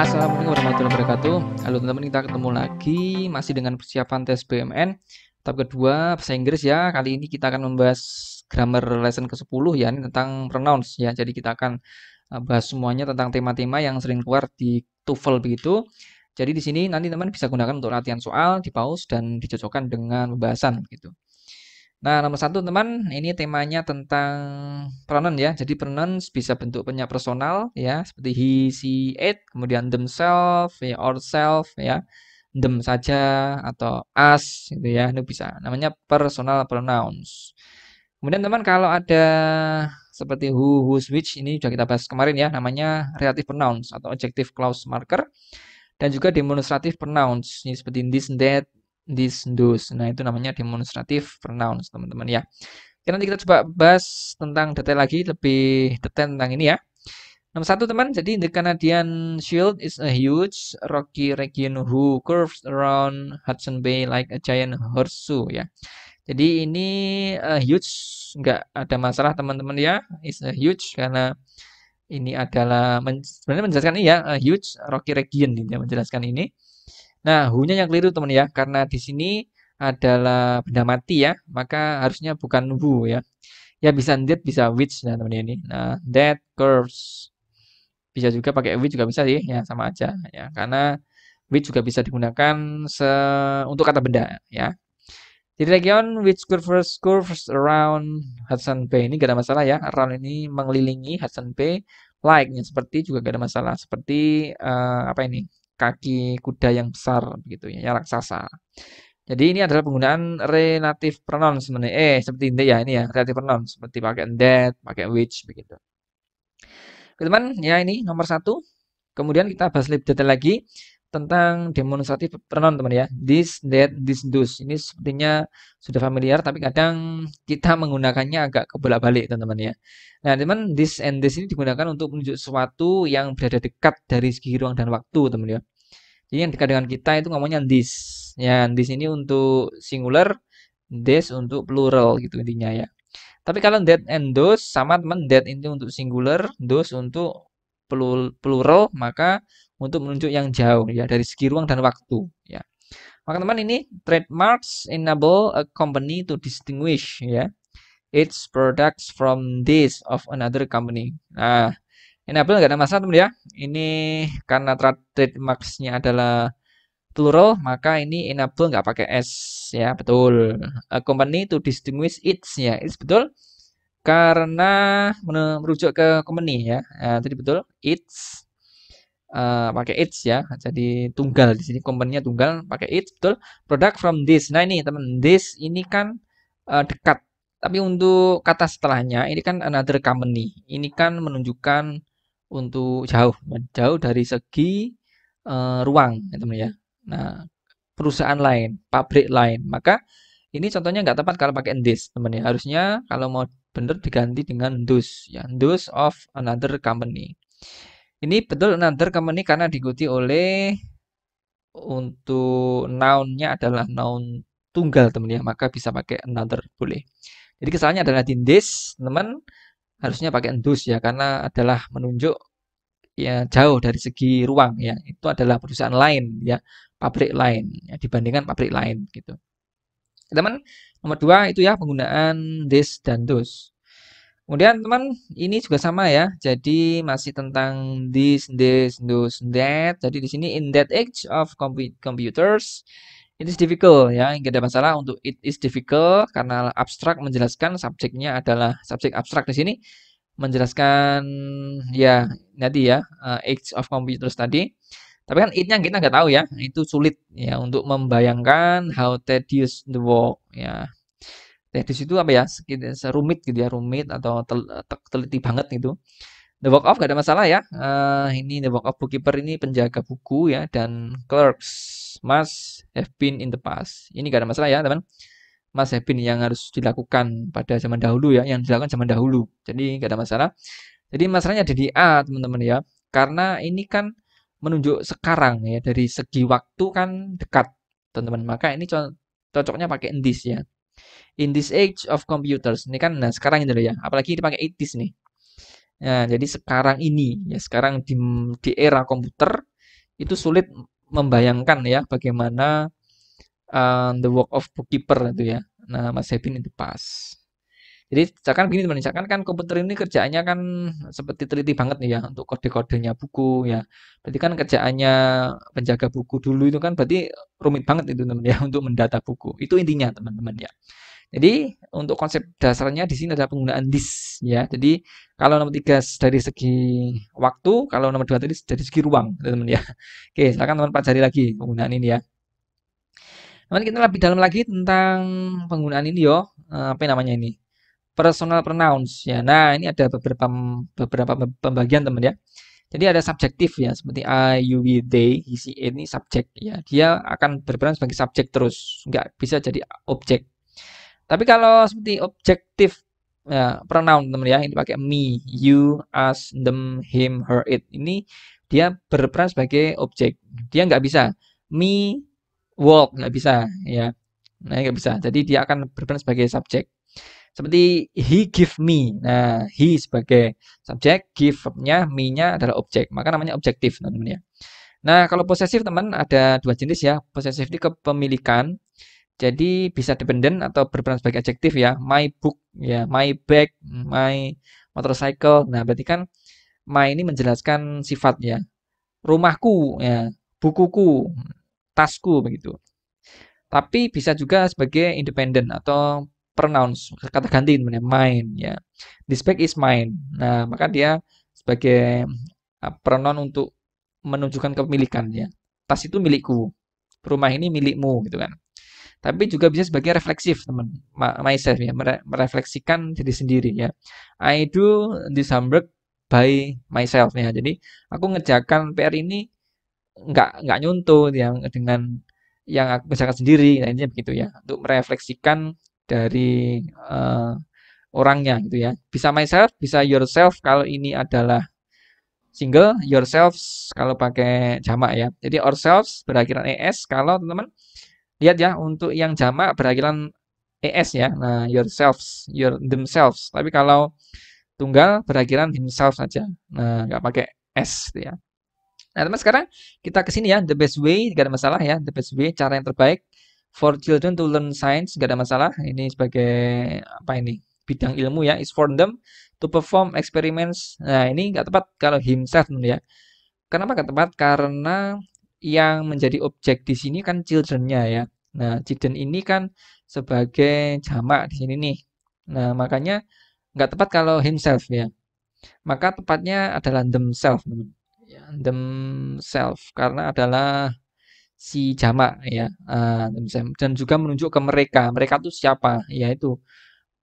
Assalamualaikum warahmatullahi wabarakatuh. Halo teman-teman, kita ketemu lagi masih dengan persiapan tes BMN tahap kedua bahasa Inggris ya. Kali ini kita akan membahas grammar lesson ke-10 ya, ini tentang pronouns ya. Jadi kita akan bahas semuanya tentang tema-tema yang sering keluar di TOEFL begitu. Jadi di sini nanti teman bisa gunakan untuk latihan soal, di pause dan dicocokkan dengan pembahasan gitu. Nah, nomor satu teman, ini temanya tentang pronoun ya. Jadi pronouns bisa bentuk penyak personal ya, seperti he, she, it, kemudian themselves, ya, ourselves ya, them saja atau us gitu ya. Itu bisa. Namanya personal pronouns. Kemudian teman kalau ada seperti who, whose, which ini sudah kita bahas kemarin ya, namanya relative pronouns atau adjective clause marker dan juga demonstrative pronouns. Ini seperti this, that, this, those. Nah, itu namanya demonstrative pronouns, teman-teman ya. Oke, nanti kita coba bahas tentang detail lagi, lebih detail tentang ini ya. Nomor satu, teman. Jadi, the Canadian Shield is a huge rocky region who curves around Hudson Bay like a giant horseshoe ya. Jadi, ini huge, nggak ada masalah, teman-teman ya. Is a huge karena ini adalah sebenarnya menjelaskan ini ya, huge rocky region ini menjelaskan ini. Nah, who-nya yang keliru teman ya, karena di sini adalah benda mati ya, maka harusnya bukan who ya. Ya bisa that, bisa which nah teman ini. Nah, that curves bisa juga pakai which juga bisa sih, ya sama aja ya. Karena which juga bisa digunakan untuk kata benda ya. Jadi region which curves around Hudson Bay ini gak ada masalah ya. Around ini mengelilingi Hudson Bay, like-nya seperti juga gak ada masalah. Seperti apa ini? Kaki kuda yang besar begitu ya, yang raksasa. Jadi ini adalah penggunaan relative pronouns sebenarnya. Seperti ini ya, ini ya relative pronouns seperti pakai that, pakai which begitu. Oke, teman, ya ini nomor satu. Kemudian kita bahas lebih detail lagi tentang demonstratif pronoun teman ya. This, that, this, those. Ini sepertinya sudah familiar tapi kadang kita menggunakannya agak kebolak-balik teman-teman ya. Nah teman, this and this ini digunakan untuk menunjuk sesuatu yang berada dekat dari segi ruang dan waktu teman ya. Jadi yang dekat dengan kita itu ngomongnya this. Ya, this ini untuk singular, this untuk plural gitu intinya ya. Tapi kalau that and those sama teman, that ini untuk singular, those untuk plural, maka untuk menunjuk yang jauh ya dari segi ruang dan waktu ya. Maka teman ini trademarks enable a company to distinguish ya its products from this of another company. Nah, enable nggak ada masalah teman ya. Ini karena trademarksnya adalah plural, maka ini enable nggak pakai s ya, betul. A company to distinguish its ya, it's betul karena merujuk ke company ya. Nah, tadi betul it's pakai its ya. Jadi tunggal di sini company-nya tunggal pakai its betul. Product from this. Nah, ini teman, this ini kan dekat. Tapi untuk kata setelahnya ini kan another company. Ini kan menunjukkan untuk jauh, jauh dari segi ruang ya teman ya. Nah, perusahaan lain, pabrik lain. Maka ini contohnya nggak tepat kalau pakai this teman ya. Harusnya kalau mau benar diganti dengan those ya. Those of another company. Ini betul another company karena diikuti oleh untuk noun-nya adalah noun tunggal teman ya. Maka bisa pakai another boleh. Jadi kesalahannya adalah di this teman harusnya pakai those ya karena adalah menunjuk ya jauh dari segi ruang ya. Itu adalah perusahaan lain ya, pabrik lain ya dibandingkan pabrik lain gitu. Teman, nomor dua itu ya penggunaan this dan those. Kemudian teman, ini juga sama ya. Jadi masih tentang this, those, that. Jadi di sini in that age of computers, it is difficult ya. Nggak ada masalah untuk it is difficult karena abstrak menjelaskan subjeknya adalah subjek abstrak di sini menjelaskan ya nanti ya age of computers tadi. Tapi kan it-nya kita nggak tahu ya, itu sulit ya untuk membayangkan how tedious the work ya. Tedious itu apa ya? Serumit gitu ya, rumit atau teliti banget gitu. The work of gak ada masalah ya. Ini the work of bookkeeper ini penjaga buku ya dan clerks must have been in the past. Ini gak ada masalah ya teman. Must have been yang harus dilakukan pada zaman dahulu ya, yang dilakukan zaman dahulu. Jadi gak ada masalah. Jadi masalahnya ada di A teman-teman ya. Karena ini kan menunjuk sekarang ya dari segi waktu kan dekat teman-teman. Maka ini cocoknya pakai in this ya. In this age of computers. Ini kan nah sekarang ini loh ya. Apalagi dipakai it this nih. Nah, jadi sekarang ini ya sekarang di era komputer itu sulit membayangkan ya bagaimana the work of bookkeeper itu ya. Nah, Mas Hepin itu pas. Jadi misalkan gini teman, misalkan kan komputer ini kerjaannya kan seperti teliti banget nih ya untuk kode-kodenya buku ya. Berarti kan kerjaannya penjaga buku dulu itu kan berarti rumit banget itu teman ya untuk mendata buku. Itu intinya teman-teman ya. Jadi untuk konsep dasarnya di sini adalah penggunaan disk ya. Jadi kalau nomor 3 dari segi waktu, kalau nomor 2 tadi dari segi ruang, teman-teman ya. Oke, silakan teman pelajari lagi penggunaan ini ya. Teman kita lebih dalam lagi tentang penggunaan ini yo. Apa namanya ini? Personal pronouns ya. Nah, ini ada beberapa pembagian teman ya. Jadi ada subjektif ya, seperti I, you, we, they, he, she, it, ini subjek ya. Dia akan berperan sebagai subjek terus, nggak bisa jadi objek. Tapi kalau seperti objektif ya, pronoun teman ya, ini pakai me, you, us, them, him, her, it. Ini dia berperan sebagai objek. Dia nggak bisa me walk, nggak bisa ya. Nah, nggak bisa. Jadi dia akan berperan sebagai subjek. Seperti he give me. Nah, he sebagai subjek, give verb-nya, me-nya adalah objek. Maka namanya objektif, teman-teman ya. Nah, kalau posesif teman ada dua jenis ya. Posesif ini kepemilikan. Jadi bisa dependent atau berperan sebagai adjektif ya. My book ya, my bag, my motorcycle. Nah, berarti kan my ini menjelaskan sifat ya. Rumahku ya, bukuku, tasku begitu. Tapi bisa juga sebagai independent atau pronouns, kata ganti namanya mine ya. This bag is mine. Nah, maka dia sebagai pronoun untuk menunjukkan kepemilikan ya. Tas itu milikku. Rumah ini milikmu gitu kan. Tapi juga bisa sebagai refleksif, teman. Myself ya, merefleksikan diri sendiri ya. I do this homework by myself ya. Jadi aku ngerjakan PR ini nggak nyuntuh yang dengan yang aku kerjakan sendiri. Nah, ini begitu ya. Untuk merefleksikan dari orangnya gitu ya. Bisa myself, bisa yourself kalau ini adalah single, yourselves kalau pakai jamak ya. Jadi ourselves berakhiran es kalau teman-teman lihat ya untuk yang jamak berakhiran es ya. Nah, yourselves, themselves. Tapi kalau tunggal berakhiran himself saja. Nah, nggak pakai s gitu ya. Nah, teman sekarang kita ke sini ya. The best way, nggak ada masalah ya. The best way, cara yang terbaik for children to learn science, nggak ada masalah. Ini sebagai apa ini? Bidang ilmu ya. Is for them to perform experiments. Nah, ini nggak tepat kalau himself ya. Kenapa nggak tepat? Karena yang menjadi objek di sini kan children-nya ya. Nah, children ini kan sebagai jamak di sini nih. Nah, makanya nggak tepat kalau himself ya. Maka tepatnya adalah themselves, ya, themselves karena adalah si jamak ya, dan juga menunjuk ke mereka. Mereka itu siapa? Yaitu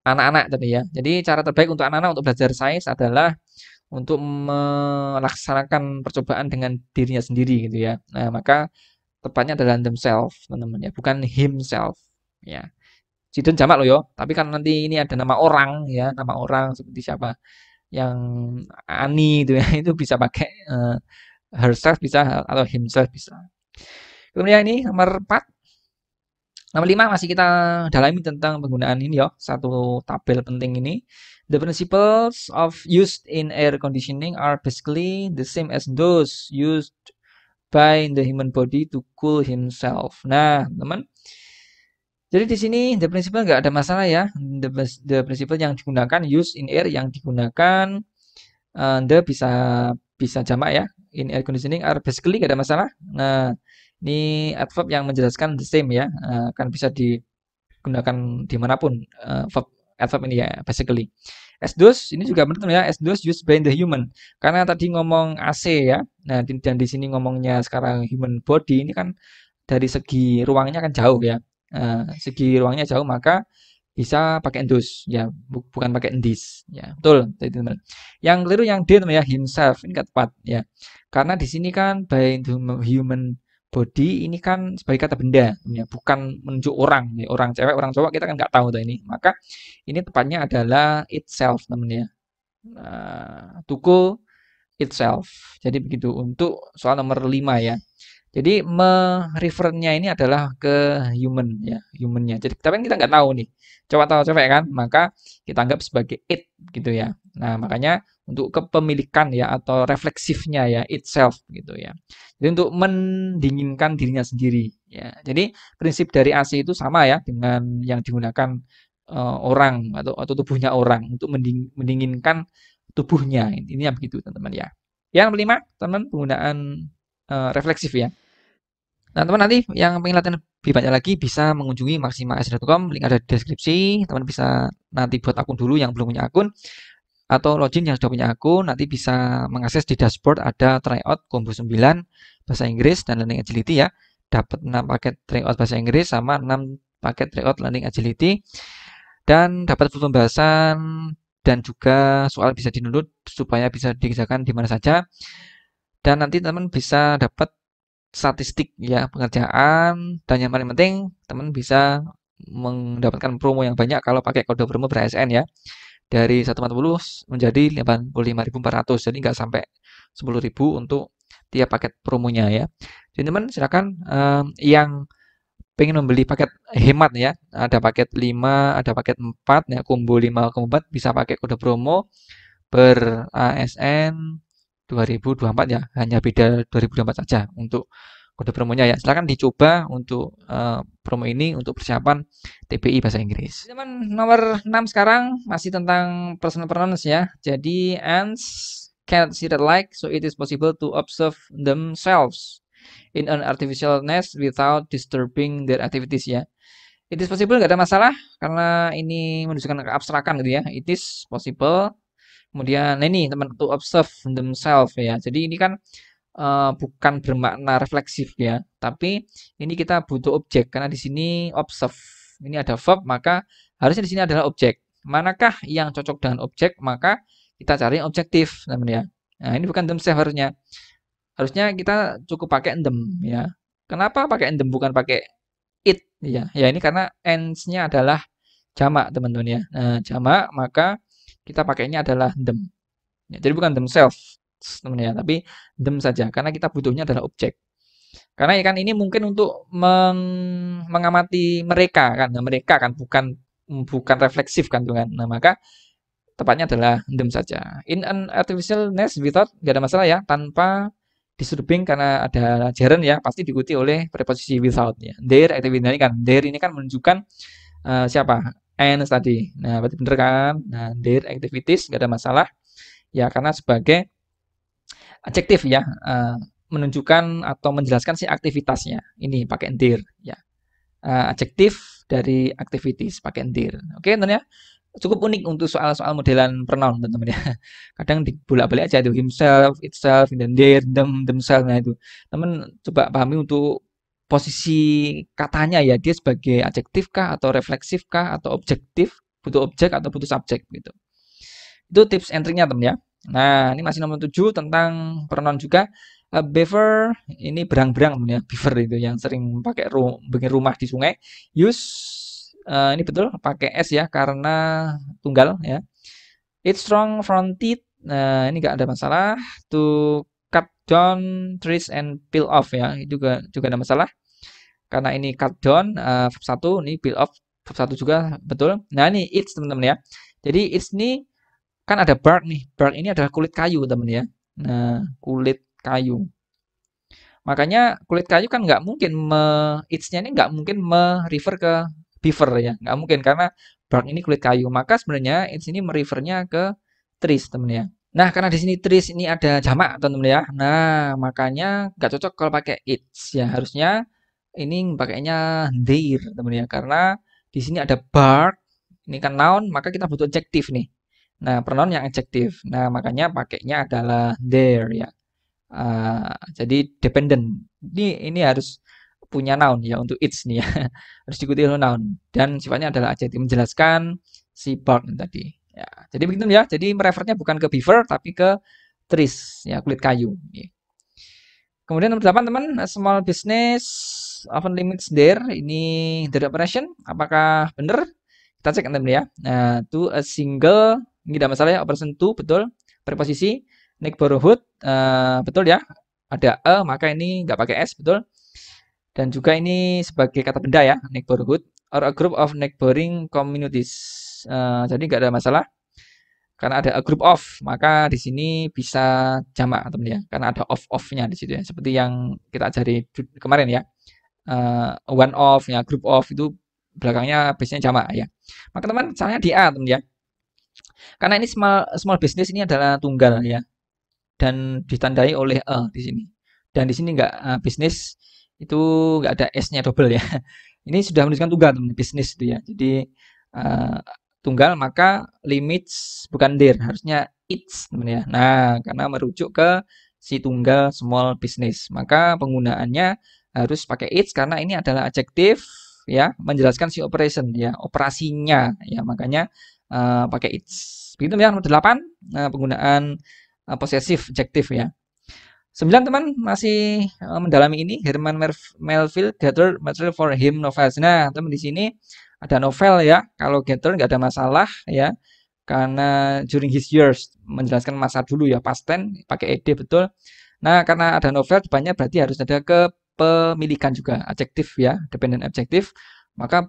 anak-anak tadi ya. Jadi cara terbaik untuk anak-anak untuk belajar sains adalah untuk melaksanakan percobaan dengan dirinya sendiri gitu ya. Nah, maka tepatnya adalah themselves, teman-teman ya, bukan himself ya. Children jamak loh yo, tapi kan nanti ini ada nama orang ya, nama orang seperti siapa yang Ani itu ya, itu bisa pakai herself bisa atau himself bisa. Kemudian ini nomor 4. Nomor 5 masih kita dalami tentang penggunaan ini ya, satu tabel penting ini. The principles of used in air conditioning are basically the same as those used by the human body to cool himself. Nah, teman. Jadi di sini the principle nggak ada masalah ya. The principle yang digunakan used in air yang digunakan the bisa bisa jamak ya. In air conditioning are basically nggak ada masalah. Nah, ini adverb yang menjelaskan the same ya, kan bisa digunakan dimanapun adverb ini ya, basically. As those ini juga benar ya, as those used by the human. Karena tadi ngomong AC ya, nah dan di sini ngomongnya sekarang human body ini kan dari segi ruangnya kan jauh ya. Segi ruangnya jauh maka bisa pakai endus ya, bukan pakai endis ya, betul teman-teman. Yang keliru yang D teman ya, himself ini nggak tepat ya, karena di sini kan by the human body ini kan sebagai kata benda ya, bukan menunjuk orang ya, orang cewek orang cowok kita kan nggak tahu tuh ini, maka ini tepatnya adalah itself teman ya. Tuku itself. Jadi begitu untuk soal nomor 5 ya. Jadi merefernya ini adalah ke human ya, humannya. Jadi tapi kan kita nggak tahu nih, cowok atau cewek kan, maka kita anggap sebagai it gitu ya. Nah makanya untuk kepemilikan ya atau refleksifnya ya itself gitu ya. Jadi untuk mendinginkan dirinya sendiri ya. Jadi prinsip dari AC itu sama ya dengan yang digunakan orang atau tubuhnya orang untuk mendinginkan tubuhnya. Ini begitu teman-teman ya. Yang kelima, teman penggunaan refleksif ya. Nah, teman nanti yang pengen latihan lebih banyak lagi bisa mengunjungi maximaas.com, link ada di deskripsi. Teman bisa nanti buat akun dulu yang belum punya akun atau login yang sudah punya akun, nanti bisa mengakses di dashboard ada tryout combo 9 bahasa Inggris dan learning agility ya. Dapat 6 paket tryout bahasa Inggris sama 6 paket tryout learning agility dan dapat full pembahasan dan juga soal bisa di-download supaya bisa dikerjakan di mana saja. Dan nanti teman bisa dapat statistik ya pengerjaan dan yang paling penting teman bisa mendapatkan promo yang banyak kalau pakai kode promo BRSN ya dari 140 menjadi 85.400 jadi nggak sampai 10.000 untuk tiap paket promonya ya. Jadi teman silakan yang pengen membeli paket hemat ya ada paket 5 ada paket 4 ya combo 5 combo 4 bisa pakai kode promo ber ASN 2024 ya, hanya beda 2024 saja untuk kode promonya ya. Silahkan dicoba untuk promo ini untuk persiapan TPI bahasa Inggris. Teman nomor 6 sekarang masih tentang personal pronouns ya. Jadi ants cannot see the light, so it is possible to observe themselves in an artificial nest without disturbing their activities ya. It is possible nggak ada masalah karena ini menunjukkan keabstrakan gitu ya. It is possible. Kemudian nah ini teman to observe themselves ya. Jadi ini kan bukan bermakna refleksif ya, tapi ini kita butuh objek karena di sini observe. Ini ada verb maka harusnya di sini adalah objek. Manakah yang cocok dengan objek? Maka kita cari objektif teman ya. Nah, ini bukan themselves harusnya. Harusnya kita cukup pakai them ya. Kenapa pakai them bukan pakai it ya? Ya ini karena ends-nya adalah jamak teman-teman ya. Nah, jamak maka kita pakainya adalah them. Ya, jadi bukan themselves teman ya, tapi them saja karena kita butuhnya adalah objek. Karena kan ini mungkin untuk mengamati mereka kan. Nah, mereka kan bukan refleksif kan tuh kan. Nah, maka tepatnya adalah them saja. In an artificial nest without nggak ada masalah ya, tanpa disturbing karena ada gerund ya, pasti diikuti oleh preposisi without ya. Their activity ini kan, their ini kan menunjukkan siapa? Ends tadi. Nah, berarti bener kan? Nah, their activities nggak ada masalah. Ya, karena sebagai adjektif ya, menunjukkan atau menjelaskan si aktivitasnya. Ini pakai their ya. Adjektif dari activities pakai their. Oke, teman ya. Cukup unik untuk soal-soal modelan pronoun teman-teman ya. Kadang dibolak-balik aja itu himself, itself, dan their, them, themselves. Nah itu teman coba pahami untuk posisi katanya ya, dia sebagai adjektif kah atau refleksif kah atau objektif, butuh objek atau butuh subjek gitu. Itu tips and triknya teman ya. Nah, ini masih nomor 7 tentang pronoun juga. Beaver ini berang-berang teman ya. Beaver itu yang sering pakai bikin rumah di sungai. Use ini betul pakai S ya karena tunggal ya. It's strong front teeth. Nah, ini nggak ada masalah. To cut down trees and peel off ya. Itu juga ada masalah. Karena ini cut down verb 1, ini peel off verb 1 juga betul. Nah, ini it's teman-teman ya. Jadi it's ini kan ada bark nih. Bark ini adalah kulit kayu teman ya. Nah, kulit kayu. Makanya kulit kayu kan nggak mungkin it's-nya ini nggak mungkin merefer ke beaver ya, nggak mungkin karena bark ini kulit kayu. Maka sebenarnya it's ini merefernya ke trees teman ya. Nah, karena di sini trees ini ada jamak teman-teman ya. Nah, makanya nggak cocok kalau pakai it's ya. Harusnya ini pakainya their teman ya. Karena di sini ada bark, ini kan noun, maka kita butuh adjektif nih. Nah, pronoun yang adjektif. Nah, makanya pakainya adalah their ya. Jadi dependent. Ini harus punya noun ya untuk it's nih ya. Harus diikuti oleh noun dan sifatnya adalah adjektif menjelaskan si bark tadi. Ya, jadi begitu ya. Jadi merefernya bukan ke beaver tapi ke trees ya, kulit kayu. Ya. Kemudian nomor 8 teman, small business often limits their operation. Apakah benar? Kita cek teman ya. Nah, to a single ini tidak masalah ya, operation to betul. Preposisi neck borrowed betul ya. ada maka ini nggak pakai s, betul. Dan juga ini sebagai kata benda ya, neighborhood or a group of neighboring communities. Jadi nggak ada masalah karena ada a group of, maka di sini bisa jamak teman ya, karena ada of-nya di situ ya, seperti yang kita ajari kemarin ya. One of ya, group of itu belakangnya biasanya jamak ya. Maka teman caranya di A teman ya. Karena ini small small business ini adalah tunggal ya, dan ditandai oleh di sini. Dan di sini nggak bisnis itu nggak ada s-nya double ya. Ini sudah menunjukkan tunggal teman, bisnis itu ya. Jadi uh, tunggal maka limits bukan there, harusnya it's teman ya. Nah, karena merujuk ke si tunggal small business, maka penggunaannya harus pakai it's karena ini adalah adjektif ya, menjelaskan si operation ya, operasinya ya, makanya pakai it's. Begitu ya, nomor 8 penggunaan posesif adjektif ya. 9 teman masih mendalami ini. Herman Melville gathered material for him novels. Nah, teman di sini ada novel ya. Kalau gather nggak ada masalah ya. Karena during his years menjelaskan masa dulu ya, past tense pakai ed betul. Nah, karena ada novel depannya berarti harus ada kepemilikan juga, adjektif ya, dependent adjective. Maka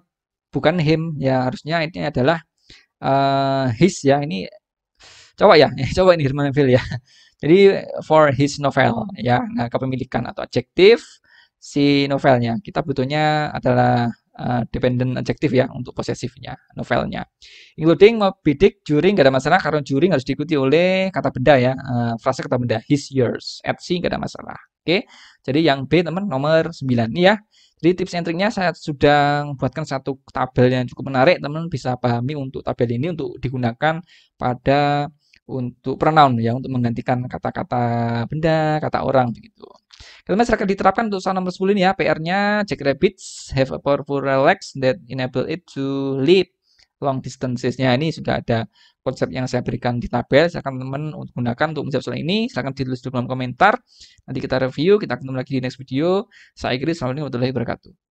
bukan him ya, harusnya ini adalah his ya. Ini coba ya, coba ini Herman Melville ya. Jadi for his novel ya, nah kepemilikan atau adjektif si novelnya. Kita butuhnya adalah dependent adjektif ya untuk posesifnya novelnya. Including Moby Dick, during nggak ada masalah karena during harus diikuti oleh kata benda ya, frase kata benda his, yours, at sea nggak ada masalah. Oke, jadi yang B teman nomor 9 nih ya. Jadi tips and triknya saya sudah buatkan satu tabel yang cukup menarik, teman bisa pahami untuk tabel ini untuk digunakan pada untuk pronoun ya, untuk menggantikan kata-kata benda, kata orang begitu. Kalau masyarakat diterapkan untuk soal nomor 10 ini ya, PR-nya Jack rabbits have a powerful legs that enable it to leap long distances. Ya, ini sudah ada konsep yang saya berikan di tabel. Silakan teman-teman untuk gunakan untuk menjawab soal ini. Silakan ditulis di kolom komentar. Nanti kita review, kita ketemu lagi di next video. Saya Iqri, assalamualaikum warahmatullahi wabarakatuh.